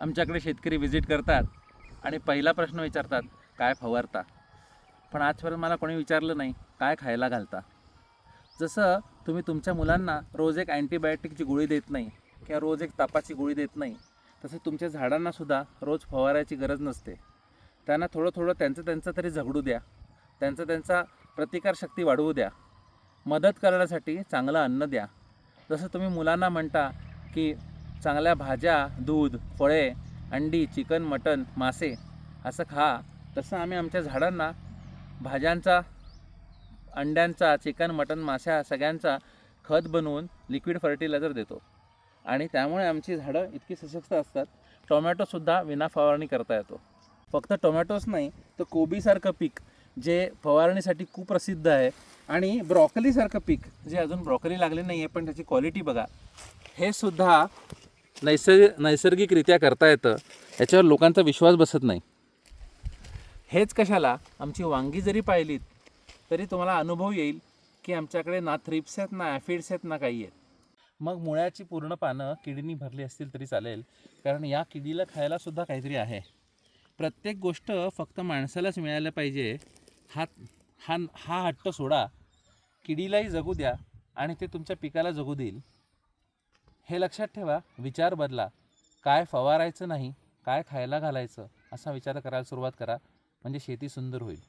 आमच्याकडे शेतकरी व्हिजिट करतात आणि पहिला प्रश्न विचारतात, काय फवारता? पण आजपर्यंत मला कोणी विचारलं नाही, काय खायला घालता? जसं तुम्ही तुमच्या मुलांना रोज एक अँटीबायोटिकची गोळी देत नाही किंवा रोज एक तापाची गोळी देत नाही, तसं तुमच्या झाडांनासुद्धा रोज फवारायची गरज नसते. त्यांना थोडं थोडं त्यांचं तरी झगडू द्या, त्यांचा प्रतिकारशक्ती वाढवू द्या, मदत करण्यासाठी चांगलं अन्न द्या. जसं तुम्ही मुलांना म्हणता की चांगल्या भाज्या, दूध, फळे, अंडी, चिकन, मटण, मासे असं खा, तसं आम्ही आमच्या झाडांना भाज्यांचा, अंड्यांचा, चिकन, मटण, मासा सगळ्यांचा खत बनवून लिक्विड फर्टिलायझर देतो आणि त्यामुळे आमची झाडं इतकी सशक्त असतात. टोमॅटोसुद्धा विना फवारणी करता येतो. फक्त टोमॅटोच नाही तर कोबीसारखं पीक जे फवारणीसाठी खूप प्रसिद्ध आहे आणि ब्रॉकलीसारखं पीक जे अजून ब्रॉकली लागले नाही आहे पण त्याची क्वालिटी बघा, हे सुद्धा नैसर्गिकरित्या करता येतं. याच्यावर लोकांचा विश्वास बसत नाही. हेच कशाला, आमची वांगी जरी पाहिलीत तरी तुम्हाला अनुभव येईल की आमच्याकडे ना थ्रिप्स आहेत, ना ॲफिड्स आहेत, ना काही आहेत. मग मुळ्याची पूर्ण पानं किडीनी भरली असतील तरी चालेल, कारण या किडीला खायलासुद्धा काहीतरी आहे. प्रत्येक गोष्ट फक्त माणसालाच मिळायला पाहिजे हा हा हा हट्ट सोडा. किडीलाही जगू द्या आणि ते तुमच्या पिकाला जगू देईल. हे लक्षात ठेवा. विचार बदला. काय फवारायचं नाही, काय खायला घालायचं असा विचार करायला सुरुवात करा, म्हणजे शेती सुंदर होईल.